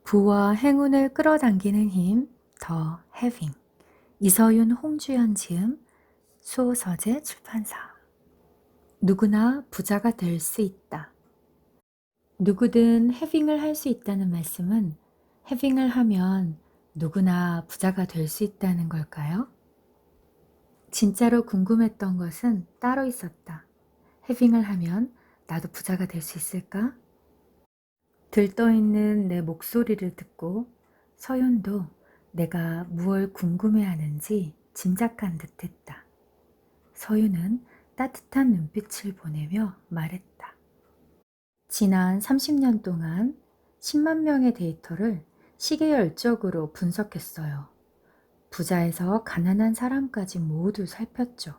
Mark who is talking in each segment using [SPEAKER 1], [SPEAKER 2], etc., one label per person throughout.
[SPEAKER 1] 부와 행운을 끌어당기는 힘, 더 해빙. 이서윤, 홍주연 지음, 수호서재 출판사. 누구나 부자가 될 수 있다. 누구든 해빙을 할 수 있다는 말씀은 해빙을 하면 누구나 부자가 될 수 있다는 걸까요? 진짜로 궁금했던 것은 따로 있었다. 해빙을 하면 나도 부자가 될 수 있을까? 들떠있는 내 목소리를 듣고 서윤도 내가 무얼 궁금해하는지 짐작한 듯했다. 서윤은 따뜻한 눈빛을 보내며 말했다. 지난 30년 동안 10만 명의 데이터를 시계열적으로 분석했어요. 부자에서 가난한 사람까지 모두 살폈죠.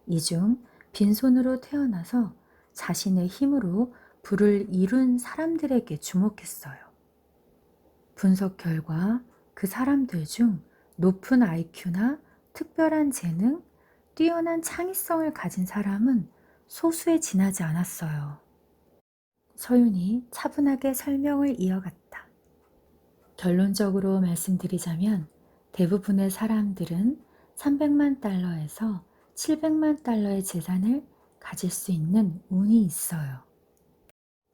[SPEAKER 1] 이 중 빈손으로 태어나서 자신의 힘으로 부를 이룬 사람들에게 주목했어요. 분석 결과 그 사람들 중 높은 IQ나 특별한 재능, 뛰어난 창의성을 가진 사람은 소수에 지나지 않았어요. 서윤이 차분하게 설명을 이어갔다. 결론적으로 말씀드리자면 대부분의 사람들은 300만 달러에서 700만 달러의 재산을 가질 수 있는 운이 있어요.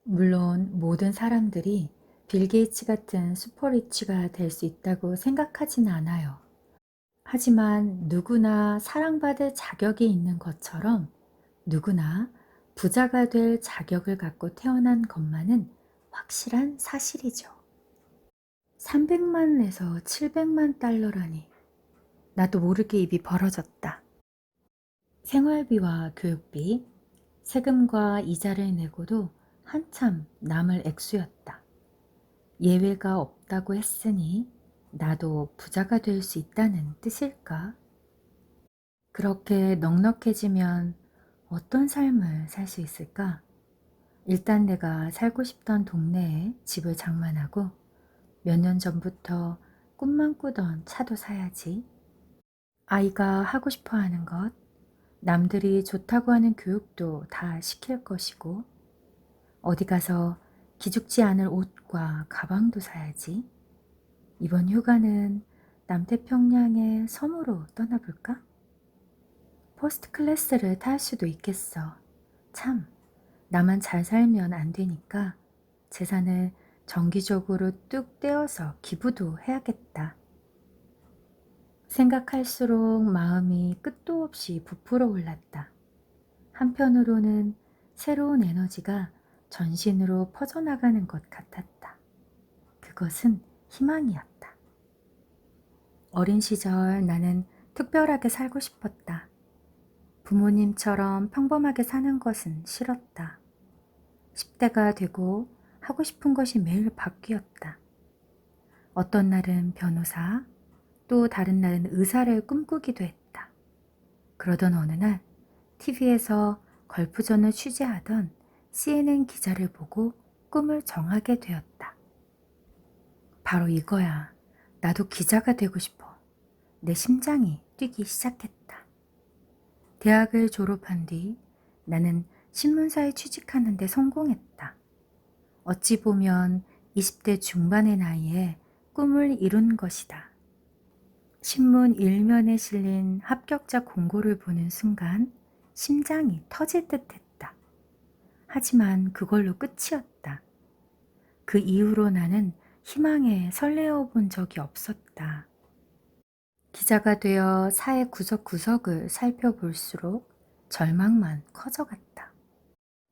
[SPEAKER 1] 물론 모든 사람들이 빌 게이츠 같은 슈퍼리치가 될 수 있다고 생각하지는 않아요. 하지만 누구나 사랑받을 자격이 있는 것처럼 누구나 부자가 될 자격을 갖고 태어난 것만은 확실한 사실이죠. 300만에서 700만 달러라니. 나도 모르게 입이 벌어졌다. 생활비와 교육비, 세금과 이자를 내고도 한참 남을 액수였다. 예외가 없다고 했으니 나도 부자가 될 수 있다는 뜻일까? 그렇게 넉넉해지면 어떤 삶을 살 수 있을까? 일단 내가 살고 싶던 동네에 집을 장만하고 몇 년 전부터 꿈만 꾸던 차도 사야지. 아이가 하고 싶어 하는 것, 남들이 좋다고 하는 교육도 다 시킬 것이고, 어디 가서 기죽지 않을 옷과 가방도 사야지. 이번 휴가는 남태평양의 섬으로 떠나볼까? 퍼스트 클래스를 탈 수도 있겠어. 참, 나만 잘 살면 안 되니까 재산을 정기적으로 뚝 떼어서 기부도 해야겠다. 생각할수록 마음이 끝도 없이 부풀어 올랐다. 한편으로는 새로운 에너지가 전신으로 퍼져나가는 것 같았다. 그것은 희망이었다. 어린 시절 나는 특별하게 살고 싶었다. 부모님처럼 평범하게 사는 것은 싫었다. 10대가 되고 하고 싶은 것이 매일 바뀌었다. 어떤 날은 변호사, 또 다른 날은 의사를 꿈꾸기도 했다. 그러던 어느 날 TV에서 걸프전을 취재하던 CNN 기자를 보고 꿈을 정하게 되었다. 바로 이거야. 나도 기자가 되고 싶어. 내 심장이 뛰기 시작했다. 대학을 졸업한 뒤 나는 신문사에 취직하는 데 성공했다. 어찌 보면 20대 중반의 나이에 꿈을 이룬 것이다. 신문 일면에 실린 합격자 공고를 보는 순간 심장이 터질 듯 했다. 하지만 그걸로 끝이었다. 그 이후로 나는 희망에 설레어 본 적이 없었다. 기자가 되어 사회 구석구석을 살펴볼수록 절망만 커져갔다.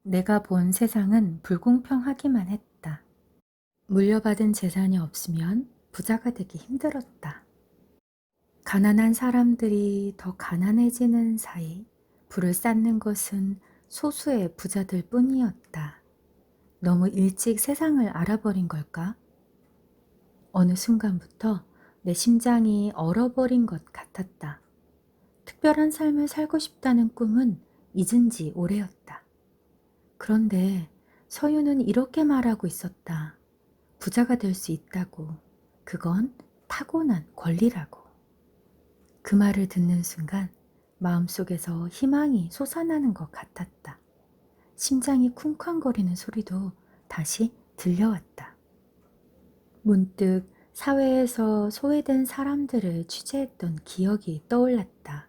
[SPEAKER 1] 내가 본 세상은 불공평하기만 했다. 물려받은 재산이 없으면 부자가 되기 힘들었다. 가난한 사람들이 더 가난해지는 사이 부를 쌓는 것은 소수의 부자들 뿐이었다. 너무 일찍 세상을 알아버린 걸까? 어느 순간부터 내 심장이 얼어버린 것 같았다. 특별한 삶을 살고 싶다는 꿈은 잊은 지 오래였다. 그런데 서유는 이렇게 말하고 있었다. 부자가 될 수 있다고. 그건 타고난 권리라고. 그 말을 듣는 순간 마음속에서 희망이 솟아나는 것 같았다. 심장이 쿵쾅거리는 소리도 다시 들려왔다. 문득 사회에서 소외된 사람들을 취재했던 기억이 떠올랐다.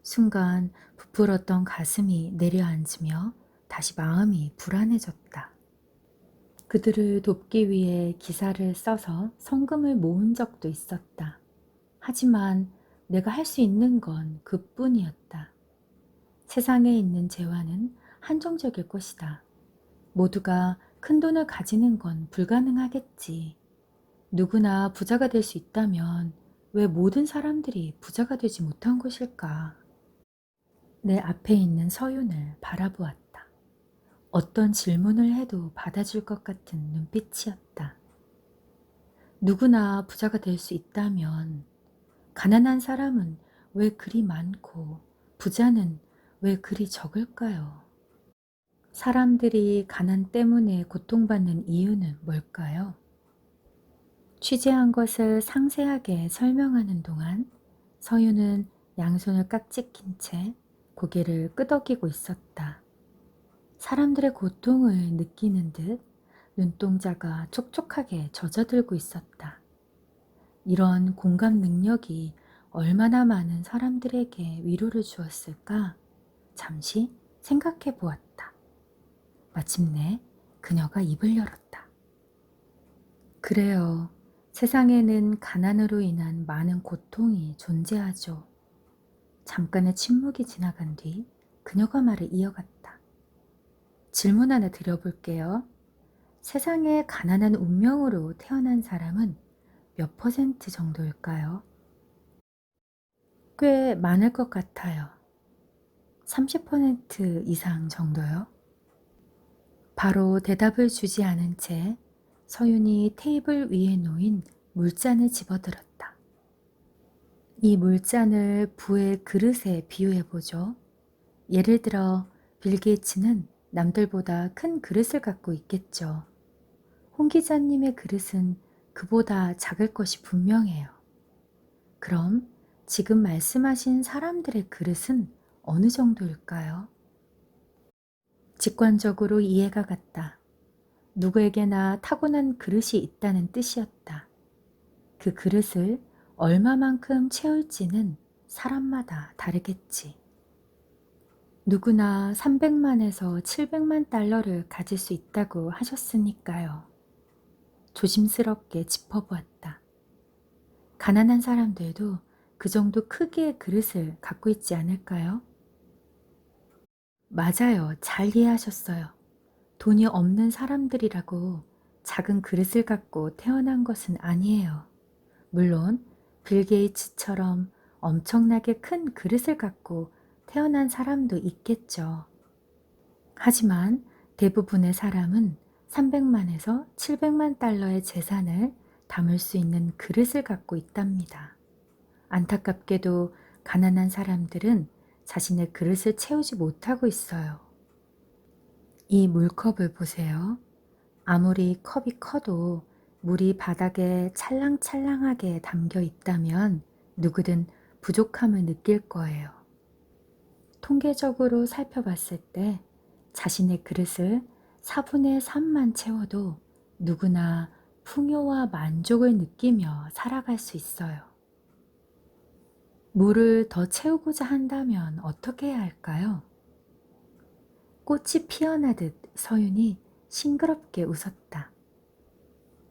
[SPEAKER 1] 순간 부풀었던 가슴이 내려앉으며 다시 마음이 불안해졌다. 그들을 돕기 위해 기사를 써서 성금을 모은 적도 있었다. 하지만 내가 할 수 있는 건 그뿐이었다. 세상에 있는 재화는 한정적일 것이다. 모두가 큰 돈을 가지는 건 불가능하겠지. 누구나 부자가 될 수 있다면 왜 모든 사람들이 부자가 되지 못한 것일까? 내 앞에 있는 서윤을 바라보았다. 어떤 질문을 해도 받아줄 것 같은 눈빛이었다. 누구나 부자가 될 수 있다면 가난한 사람은 왜 그리 많고 부자는 왜 그리 적을까요? 사람들이 가난 때문에 고통받는 이유는 뭘까요? 취재한 것을 상세하게 설명하는 동안 서유는 양손을 깍지 낀 채 고개를 끄덕이고 있었다. 사람들의 고통을 느끼는 듯 눈동자가 촉촉하게 젖어들고 있었다. 이런 공감 능력이 얼마나 많은 사람들에게 위로를 주었을까? 잠시 생각해 보았다. 마침내 그녀가 입을 열었다. 그래요. 세상에는 가난으로 인한 많은 고통이 존재하죠. 잠깐의 침묵이 지나간 뒤 그녀가 말을 이어갔다. 질문 하나 드려볼게요. 세상에 가난한 운명으로 태어난 사람은 몇 퍼센트 정도일까요? 꽤 많을 것 같아요. 30% 이상 정도요? 바로 대답을 주지 않은 채 서윤이 테이블 위에 놓인 물잔을 집어들었다. 이 물잔을 부의 그릇에 비유해보죠. 예를 들어 빌 게이츠는 남들보다 큰 그릇을 갖고 있겠죠. 홍 기자님의 그릇은 그보다 작을 것이 분명해요. 그럼 지금 말씀하신 사람들의 그릇은 어느 정도일까요? 직관적으로 이해가 갔다. 누구에게나 타고난 그릇이 있다는 뜻이었다. 그 그릇을 얼마만큼 채울지는 사람마다 다르겠지. 누구나 300만에서 700만 달러를 가질 수 있다고 하셨으니까요. 조심스럽게 짚어보았다. 가난한 사람들도 그 정도 크기의 그릇을 갖고 있지 않을까요? 맞아요. 잘 이해하셨어요. 돈이 없는 사람들이라고 작은 그릇을 갖고 태어난 것은 아니에요. 물론 빌 게이츠처럼 엄청나게 큰 그릇을 갖고 태어난 사람도 있겠죠. 하지만 대부분의 사람은 300만에서 700만 달러의 재산을 담을 수 있는 그릇을 갖고 있답니다. 안타깝게도 가난한 사람들은 자신의 그릇을 채우지 못하고 있어요. 이 물컵을 보세요. 아무리 컵이 커도 물이 바닥에 찰랑찰랑하게 담겨 있다면 누구든 부족함을 느낄 거예요. 통계적으로 살펴봤을 때 자신의 그릇을 4분의 3만 채워도 누구나 풍요와 만족을 느끼며 살아갈 수 있어요. 물을 더 채우고자 한다면 어떻게 해야 할까요? 꽃이 피어나듯 서윤이 싱그럽게 웃었다.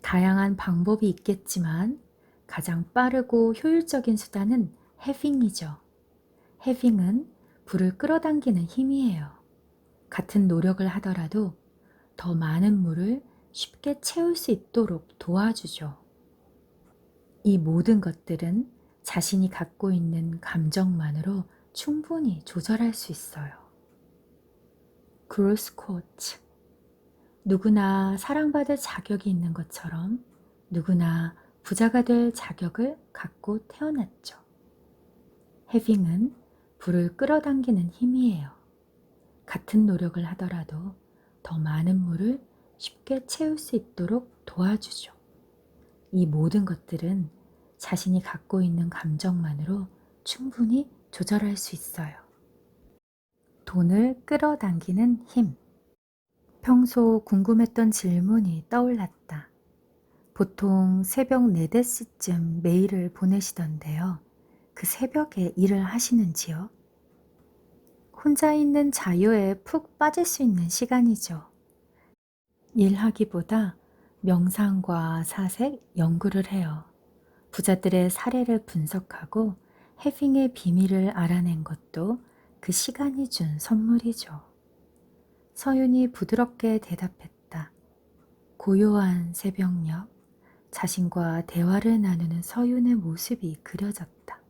[SPEAKER 1] 다양한 방법이 있겠지만 가장 빠르고 효율적인 수단은 해빙이죠. 해빙은 불을 끌어당기는 힘이에요. 같은 노력을 하더라도 더 많은 물을 쉽게 채울 수 있도록 도와주죠. 이 모든 것들은 자신이 갖고 있는 감정만으로 충분히 조절할 수 있어요. 그로스 코트. 누구나 사랑받을 자격이 있는 것처럼 누구나 부자가 될 자격을 갖고 태어났죠. 해빙은 불을 끌어당기는 힘이에요. 같은 노력을 하더라도 더 많은 물을 쉽게 채울 수 있도록 도와주죠. 이 모든 것들은 자신이 갖고 있는 감정만으로 충분히 조절할 수 있어요. 돈을 끌어당기는 힘. 평소 궁금했던 질문이 떠올랐다. 보통 새벽 4-5시쯤 메일을 보내시던데요. 그 새벽에 일을 하시는지요? 혼자 있는 자유에 푹 빠질 수 있는 시간이죠. 일하기보다 명상과 사색, 연구를 해요. 부자들의 사례를 분석하고 해핑의 비밀을 알아낸 것도 그 시간이 준 선물이죠. 서윤이 부드럽게 대답했다. 고요한 새벽녘, 자신과 대화를 나누는 서윤의 모습이 그려졌다.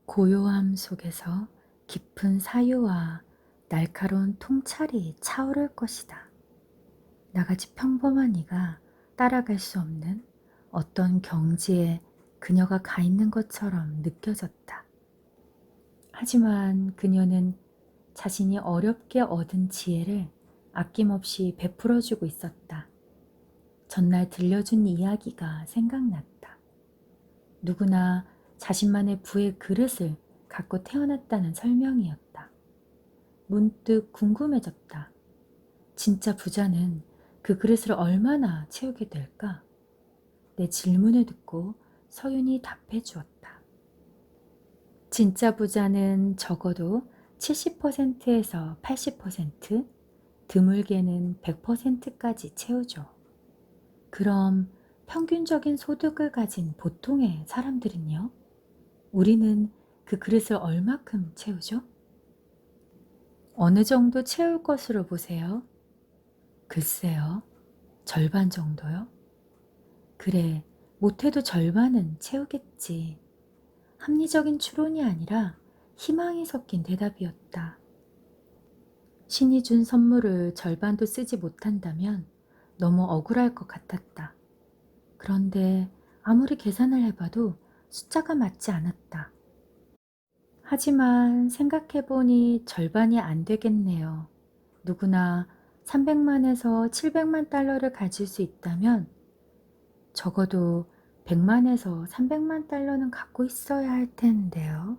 [SPEAKER 1] 고요함 속에서 깊은 사유와 날카로운 통찰이 차오를 것이다. 나같이 평범한 이가 따라갈 수 없는 어떤 경지에 그녀가 가 있는 것처럼 느껴졌다. 하지만 그녀는 자신이 어렵게 얻은 지혜를 아낌없이 베풀어주고 있었다. 전날 들려준 이야기가 생각났다. 누구나 자신만의 부의 그릇을 갖고 태어났다는 설명이었다. 문득 궁금해졌다. 진짜 부자는 그 그릇을 얼마나 채우게 될까? 내 질문을 듣고 서윤이 답해 주었다. 진짜 부자는 적어도 70%에서 80%, 드물게는 100%까지 채우죠. 그럼 평균적인 소득을 가진 보통의 사람들은요? 우리는 그 그릇을 얼마큼 채우죠? 어느 정도 채울 것으로 보세요? 글쎄요, 절반 정도요? 그래, 못해도 절반은 채우겠지. 합리적인 추론이 아니라 희망이 섞인 대답이었다. 신이 준 선물을 절반도 쓰지 못한다면 너무 억울할 것 같았다. 그런데 아무리 계산을 해봐도 숫자가 맞지 않았다. 하지만 생각해보니 절반이 안 되겠네요. 누구나 300만에서 700만 달러를 가질 수 있다면 적어도 100만에서 300만 달러는 갖고 있어야 할 텐데요.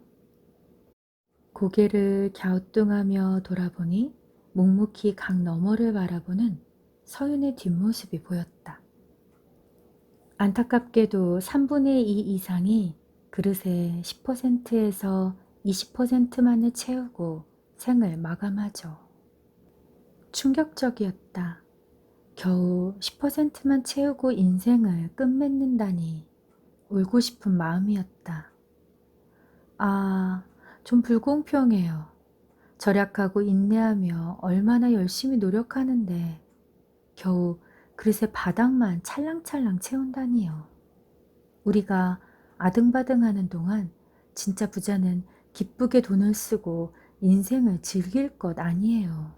[SPEAKER 1] 고개를 갸우뚱하며 돌아보니 묵묵히 강 너머를 바라보는 서윤의 뒷모습이 보였다. 안타깝게도 3분의 2 이상이 그릇의 10%에서 20%만을 채우고 생을 마감하죠. 충격적이었다. 겨우 10%만 채우고 인생을 끝맺는다니 울고 싶은 마음이었다. 아, 좀 불공평해요. 절약하고 인내하며 얼마나 열심히 노력하는데 겨우 그릇의 바닥만 찰랑찰랑 채운다니요. 우리가 아등바등하는 동안 진짜 부자는 기쁘게 돈을 쓰고 인생을 즐길 것 아니에요.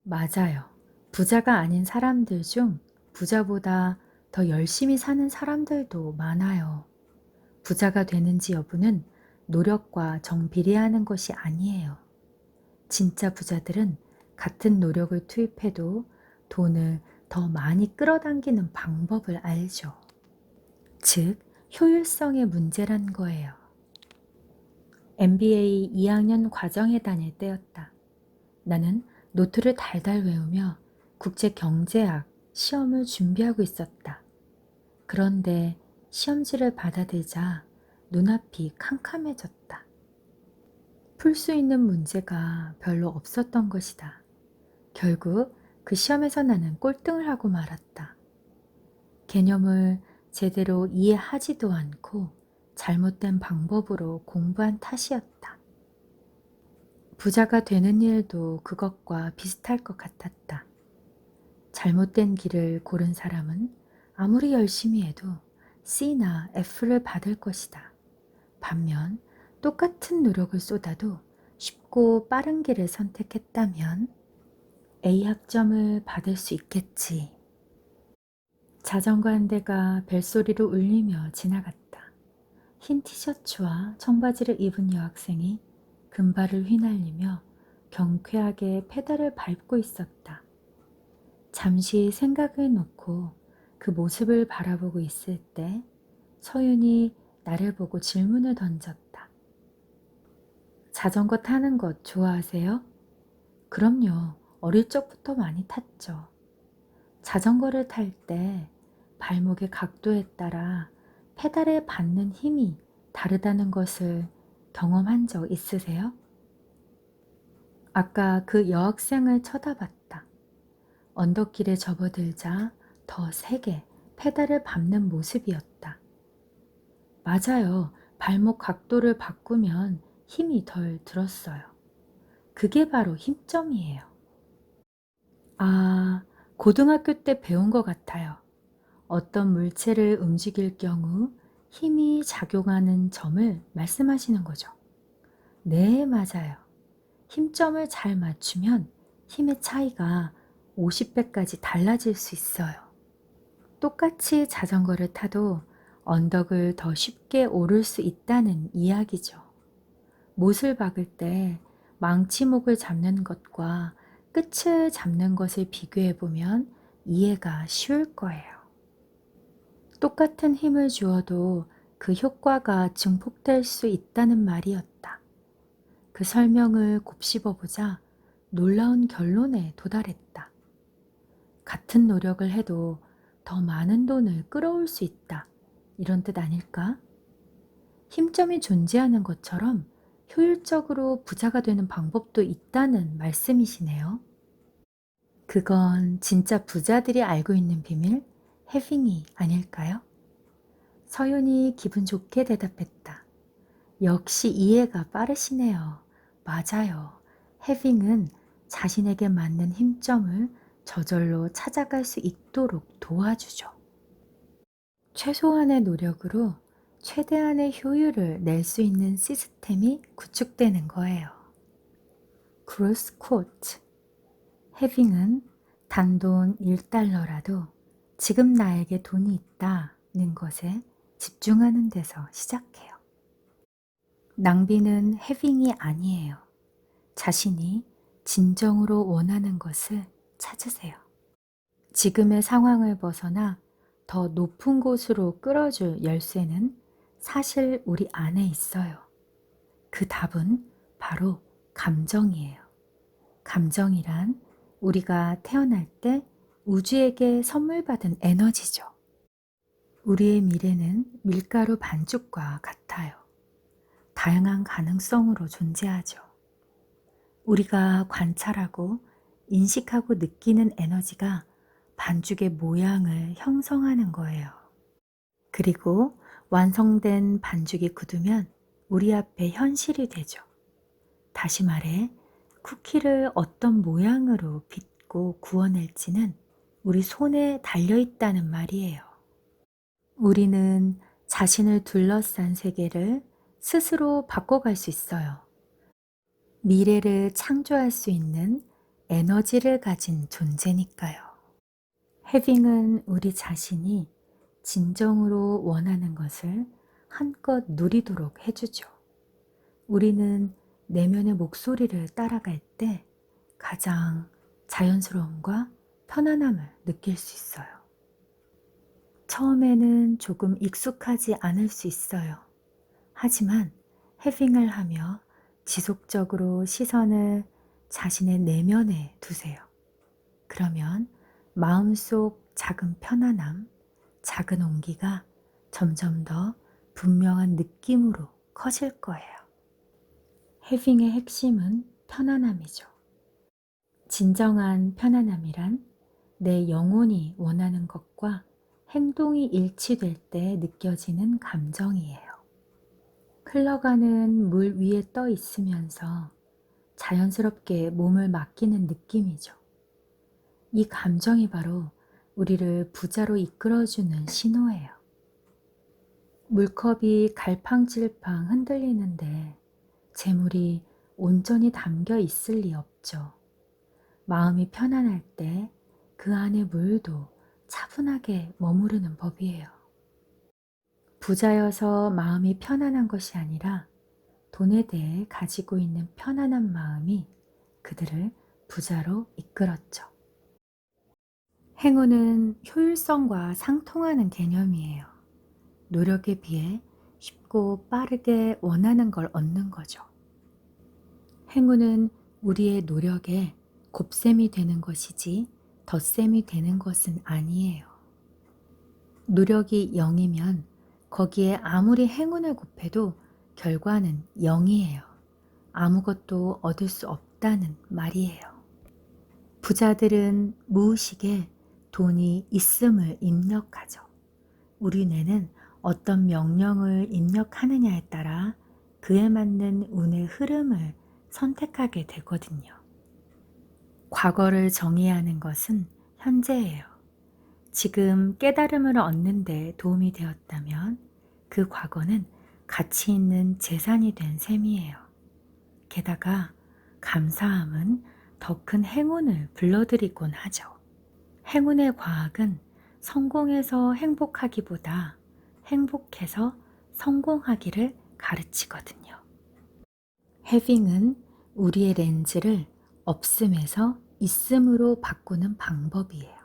[SPEAKER 1] 맞아요. 부자가 아닌 사람들 중 부자보다 더 열심히 사는 사람들도 많아요. 부자가 되는지 여부는 노력과 정비례하는 것이 아니에요. 진짜 부자들은 같은 노력을 투입해도 돈을 더 많이 끌어당기는 방법을 알죠. 즉, 효율성의 문제란 거예요. MBA 2학년 과정에 다닐 때였다. 나는 노트를 달달 외우며 국제경제학 시험을 준비하고 있었다. 그런데 시험지를 받아들자 눈앞이 캄캄해졌다. 풀 수 있는 문제가 별로 없었던 것이다. 결국 그 시험에서 나는 꼴등을 하고 말았다. 개념을 제대로 이해하지도 않고 잘못된 방법으로 공부한 탓이었다. 부자가 되는 일도 그것과 비슷할 것 같았다. 잘못된 길을 고른 사람은 아무리 열심히 해도 C나 F를 받을 것이다. 반면 똑같은 노력을 쏟아도 쉽고 빠른 길을 선택했다면 A 학점을 받을 수 있겠지. 자전거 한 대가 벨소리로 울리며 지나갔다. 흰 티셔츠와 청바지를 입은 여학생이 금발을 휘날리며 경쾌하게 페달을 밟고 있었다. 잠시 생각을 놓고 그 모습을 바라보고 있을 때 서윤이 나를 보고 질문을 던졌다. 자전거 타는 것 좋아하세요? 그럼요. 어릴 적부터 많이 탔죠. 자전거를 탈 때 발목의 각도에 따라 페달에 받는 힘이 다르다는 것을 경험한 적 있으세요? 아까 그 여학생을 쳐다봤다. 언덕길에 접어들자 더 세게 페달을 밟는 모습이었다. 맞아요. 발목 각도를 바꾸면 힘이 덜 들었어요. 그게 바로 힘점이에요. 아, 고등학교 때 배운 것 같아요. 어떤 물체를 움직일 경우 힘이 작용하는 점을 말씀하시는 거죠. 네, 맞아요. 힘점을 잘 맞추면 힘의 차이가 50배까지 달라질 수 있어요. 똑같이 자전거를 타도 언덕을 더 쉽게 오를 수 있다는 이야기죠. 못을 박을 때 망치목을 잡는 것과 끝을 잡는 것을 비교해 보면 이해가 쉬울 거예요. 똑같은 힘을 주어도 그 효과가 증폭될 수 있다는 말이었다. 그 설명을 곱씹어 보자 놀라운 결론에 도달했다. 같은 노력을 해도 더 많은 돈을 끌어올 수 있다. 이런 뜻 아닐까? 힘점이 존재하는 것처럼 효율적으로 부자가 되는 방법도 있다는 말씀이시네요. 그건 진짜 부자들이 알고 있는 비밀, 해빙이 아닐까요? 서윤이 기분 좋게 대답했다. 역시 이해가 빠르시네요. 맞아요. 해빙은 자신에게 맞는 힘점을 저절로 찾아갈 수 있도록 도와주죠. 최소한의 노력으로 최대한의 효율을 낼 수 있는 시스템이 구축되는 거예요. 크로스 코트. 해빙은 단돈 1달러라도 지금 나에게 돈이 있다는 것에 집중하는 데서 시작해요. 낭비는 해빙이 아니에요. 자신이 진정으로 원하는 것을 찾으세요. 지금의 상황을 벗어나 더 높은 곳으로 끌어줄 열쇠는 사실 우리 안에 있어요. 그 답은 바로 감정이에요. 감정이란 우리가 태어날 때 우주에게 선물 받은 에너지죠. 우리의 미래는 밀가루 반죽과 같아요. 다양한 가능성으로 존재하죠. 우리가 관찰하고 인식하고 느끼는 에너지가 반죽의 모양을 형성하는 거예요. 그리고 완성된 반죽이 굳으면 우리 앞에 현실이 되죠. 다시 말해, 쿠키를 어떤 모양으로 빚고 구워낼지는 우리 손에 달려있다는 말이에요. 우리는 자신을 둘러싼 세계를 스스로 바꿔갈 수 있어요. 미래를 창조할 수 있는 에너지를 가진 존재니까요. 해빙은 우리 자신이 진정으로 원하는 것을 한껏 누리도록 해주죠. 우리는 내면의 목소리를 따라갈 때 가장 자연스러움과 편안함을 느낄 수 있어요. 처음에는 조금 익숙하지 않을 수 있어요. 하지만 해빙을 하며 지속적으로 시선을 자신의 내면에 두세요. 그러면 마음속 작은 편안함, 작은 온기가 점점 더 분명한 느낌으로 커질 거예요. 해빙의 핵심은 편안함이죠. 진정한 편안함이란 내 영혼이 원하는 것과 행동이 일치될 때 느껴지는 감정이에요. 흘러가는 물 위에 떠 있으면서 자연스럽게 몸을 맡기는 느낌이죠. 이 감정이 바로 우리를 부자로 이끌어주는 신호예요. 물컵이 갈팡질팡 흔들리는데 재물이 온전히 담겨 있을 리 없죠. 마음이 편안할 때 그 안에 물도 차분하게 머무르는 법이에요. 부자여서 마음이 편안한 것이 아니라 돈에 대해 가지고 있는 편안한 마음이 그들을 부자로 이끌었죠. 행운은 효율성과 상통하는 개념이에요. 노력에 비해 쉽고 빠르게 원하는 걸 얻는 거죠. 행운은 우리의 노력에 곱셈이 되는 것이지 덧셈이 되는 것은 아니에요. 노력이 0이면 거기에 아무리 행운을 곱해도 결과는 0이에요. 아무것도 얻을 수 없다는 말이에요. 부자들은 무의식에 돈이 있음을 입력하죠. 우리 뇌는 어떤 명령을 입력하느냐에 따라 그에 맞는 운의 흐름을 선택하게 되거든요. 과거를 정의하는 것은 현재예요. 지금 깨달음을 얻는 데 도움이 되었다면 그 과거는 가치 있는 재산이 된 셈이에요. 게다가 감사함은 더 큰 행운을 불러들이곤 하죠. 행운의 과학은 성공해서 행복하기보다 행복해서 성공하기를 가르치거든요. 해빙은 우리의 렌즈를 없음에서 있음으로 바꾸는 방법이에요.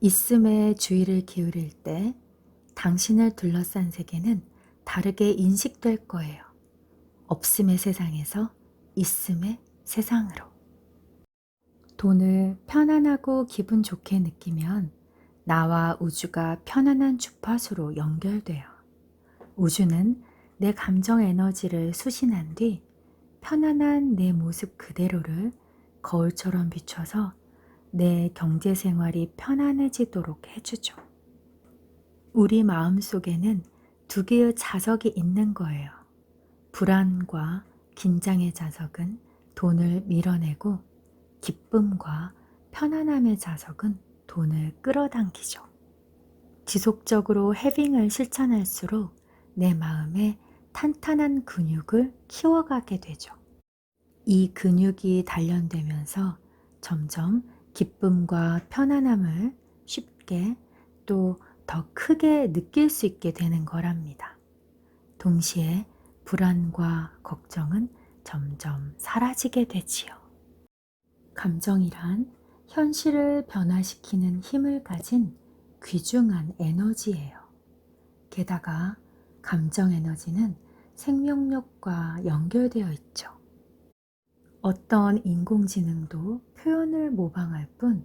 [SPEAKER 1] 있음에 주의를 기울일 때 당신을 둘러싼 세계는 다르게 인식될 거예요. 없음의 세상에서 있음의 세상으로. 돈을 편안하고 기분 좋게 느끼면 나와 우주가 편안한 주파수로 연결돼요. 우주는 내 감정 에너지를 수신한 뒤 편안한 내 모습 그대로를 거울처럼 비춰서 내 경제 생활이 편안해지도록 해주죠. 우리 마음 속에는 두 개의 자석이 있는 거예요. 불안과 긴장의 자석은 돈을 밀어내고 기쁨과 편안함의 자석은 돈을 끌어당기죠. 지속적으로 해빙을 실천할수록 내 마음에 탄탄한 근육을 키워가게 되죠. 이 근육이 단련되면서 점점 기쁨과 편안함을 쉽게 또 더 크게 느낄 수 있게 되는 거랍니다. 동시에 불안과 걱정은 점점 사라지게 되지요. 감정이란 현실을 변화시키는 힘을 가진 귀중한 에너지예요. 게다가 감정 에너지는 생명력과 연결되어 있죠. 어떤 인공지능도 표현을 모방할 뿐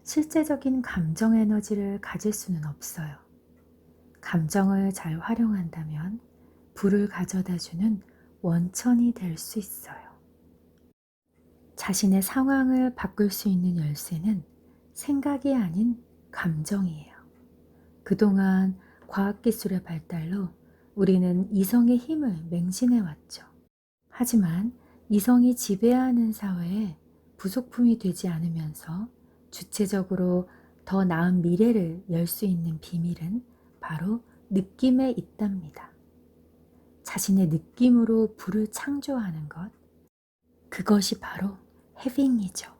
[SPEAKER 1] 실제적인 감정 에너지를 가질 수는 없어요. 감정을 잘 활용한다면 부를 가져다주는 원천이 될 수 있어요. 자신의 상황을 바꿀 수 있는 열쇠는 생각이 아닌 감정이에요. 그동안 과학기술의 발달로 우리는 이성의 힘을 맹신해 왔죠. 하지만 이성이 지배하는 사회에 부속품이 되지 않으면서 주체적으로 더 나은 미래를 열 수 있는 비밀은 바로 느낌에 있답니다. 자신의 느낌으로 불을 창조하는 것, 그것이 바로 해빙이죠.